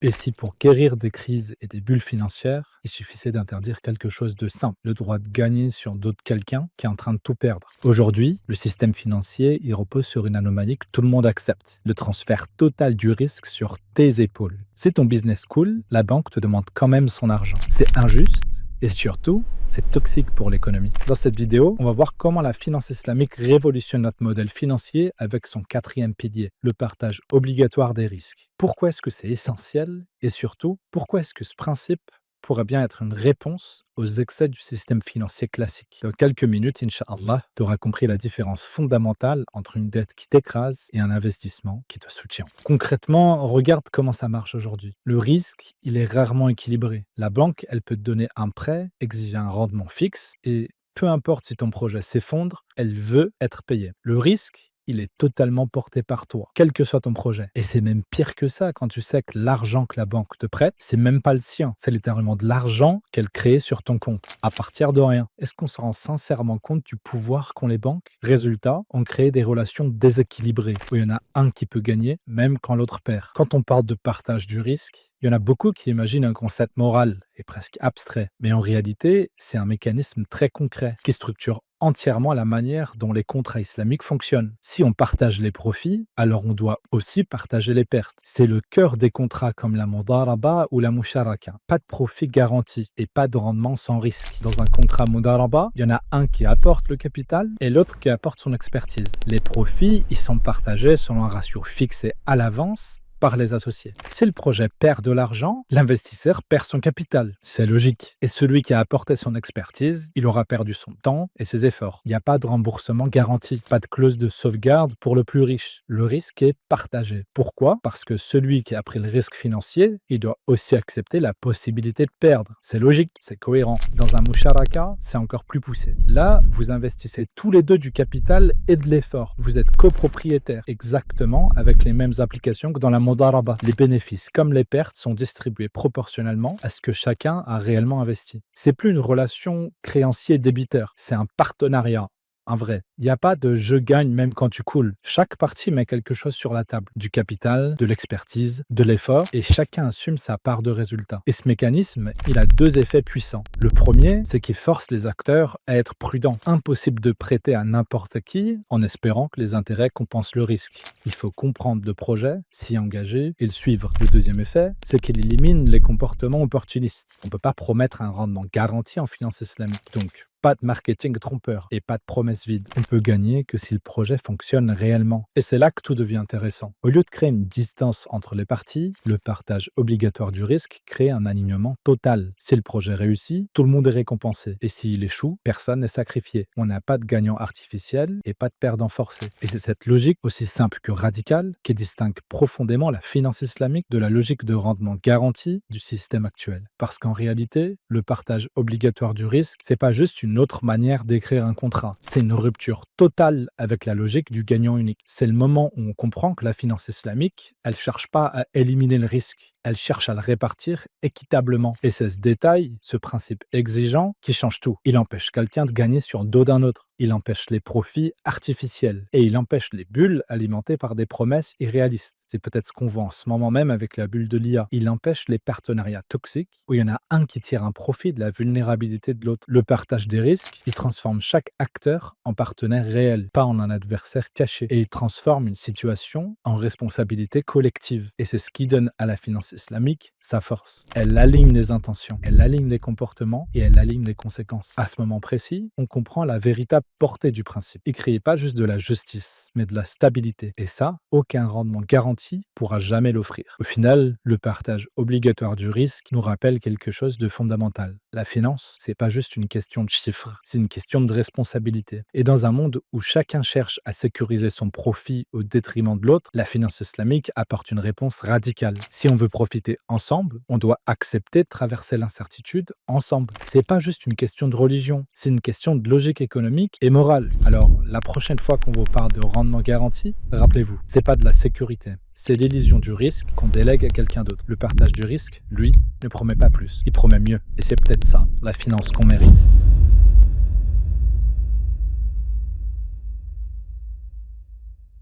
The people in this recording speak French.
Et si pour guérir des crises et des bulles financières, il suffisait d'interdire quelque chose de simple, le droit de gagner sur d'autres quelqu'un qui est en train de tout perdre. Aujourd'hui, le système financier, il repose sur une anomalie que tout le monde accepte, le transfert total du risque sur tes épaules. Si ton business coule, la banque te demande quand même son argent. C'est injuste et surtout, c'est toxique pour l'économie. Dans cette vidéo, on va voir comment la finance islamique révolutionne notre modèle financier avec son quatrième pilier, le partage obligatoire des risques. Pourquoi est-ce que c'est essentiel et surtout, pourquoi est-ce que ce principe pourrait bien être une réponse aux excès du système financier classique. Dans quelques minutes, Inch'Allah, tu auras compris la différence fondamentale entre une dette qui t'écrase et un investissement qui te soutient. Concrètement, regarde comment ça marche aujourd'hui. Le risque, il est rarement équilibré. La banque, elle peut te donner un prêt, exiger un rendement fixe et peu importe si ton projet s'effondre, elle veut être payée. Le risque, il est totalement porté par toi, quel que soit ton projet. Et c'est même pire que ça quand tu sais que l'argent que la banque te prête, c'est même pas le sien. C'est littéralement de l'argent qu'elle crée sur ton compte, à partir de rien. Est-ce qu'on se rend sincèrement compte du pouvoir qu'ont les banques? Résultat, on crée des relations déséquilibrées, où il y en a un qui peut gagner, même quand l'autre perd. Quand on parle de partage du risque, il y en a beaucoup qui imaginent un concept moral et presque abstrait. Mais en réalité, c'est un mécanisme très concret qui structure entièrement la manière dont les contrats islamiques fonctionnent. Si on partage les profits, alors on doit aussi partager les pertes. C'est le cœur des contrats comme la mudaraba ou la musharaka. Pas de profit garanti et pas de rendement sans risque. Dans un contrat mudaraba, il y en a un qui apporte le capital et l'autre qui apporte son expertise. Les profits, ils sont partagés selon un ratio fixé à l'avance par les associés. Si le projet perd de l'argent, l'investisseur perd son capital. C'est logique. Et celui qui a apporté son expertise, il aura perdu son temps et ses efforts. Il n'y a pas de remboursement garanti, pas de clause de sauvegarde pour le plus riche. Le risque est partagé. Pourquoi? Parce que celui qui a pris le risque financier, il doit aussi accepter la possibilité de perdre. C'est logique, c'est cohérent. Dans un musharaka, c'est encore plus poussé. Là, vous investissez tous les deux du capital et de l'effort. Vous êtes copropriétaires, exactement avec les mêmes applications que dans la mudaraba. Les bénéfices comme les pertes sont distribués proportionnellement à ce que chacun a réellement investi. C'est plus une relation créancier-débiteur, c'est un partenariat. Un vrai. Il n'y a pas de je gagne même quand tu coules. Chaque partie met quelque chose sur la table. Du capital, de l'expertise, de l'effort et chacun assume sa part de résultat. Et ce mécanisme, il a deux effets puissants. Le premier, c'est qu'il force les acteurs à être prudents. Impossible de prêter à n'importe qui en espérant que les intérêts compensent le risque. Il faut comprendre le projet, s'y engager et le suivre. Le deuxième effet, c'est qu'il élimine les comportements opportunistes. On ne peut pas promettre un rendement garanti en finance islamique. Donc, pas de marketing trompeur et pas de promesses vides. On peut gagner que si le projet fonctionne réellement. Et c'est là que tout devient intéressant. Au lieu de créer une distance entre les parties, le partage obligatoire du risque crée un alignement total. Si le projet réussit, tout le monde est récompensé. Et s'il échoue, personne n'est sacrifié. On n'a pas de gagnant artificiel et pas de perdant forcé. Et c'est cette logique aussi simple que radicale qui distingue profondément la finance islamique de la logique de rendement garanti du système actuel. Parce qu'en réalité, le partage obligatoire du risque, c'est pas juste une autre manière d'écrire un contrat. C'est une rupture totale avec la logique du gagnant unique. C'est le moment où on comprend que la finance islamique, elle cherche pas à éliminer le risque. Elle cherche à le répartir équitablement. Et c'est ce détail, ce principe exigeant, qui change tout. Il empêche quelqu'un de gagner sur le dos d'un autre. Il empêche les profits artificiels. Et il empêche les bulles alimentées par des promesses irréalistes. C'est peut-être ce qu'on voit en ce moment même avec la bulle de l'IA. Il empêche les partenariats toxiques où il y en a un qui tire un profit de la vulnérabilité de l'autre. Le partage des risques, il transforme chaque acteur en partenaire réel, pas en un adversaire caché. Et il transforme une situation en responsabilité collective. Et c'est ce qui donne à la finance islamique sa force. Elle aligne les intentions, elle aligne les comportements et elle aligne les conséquences. À ce moment précis, on comprend la véritable portée du principe. Il ne crée pas juste de la justice, mais de la stabilité. Et ça, aucun rendement garanti pourra jamais l'offrir. Au final, le partage obligatoire du risque nous rappelle quelque chose de fondamental. La finance, c'est pas juste une question de chiffres, c'est une question de responsabilité. Et dans un monde où chacun cherche à sécuriser son profit au détriment de l'autre, la finance islamique apporte une réponse radicale. Si on veut profiter ensemble, on doit accepter de traverser l'incertitude ensemble. C'est pas juste une question de religion, c'est une question de logique économique et morale. Alors, la prochaine fois qu'on vous parle de rendement garanti, rappelez-vous, c'est pas de la sécurité. C'est l'illusion du risque qu'on délègue à quelqu'un d'autre. Le partage du risque, lui, ne promet pas plus. Il promet mieux. Et c'est peut-être ça, la finance qu'on mérite.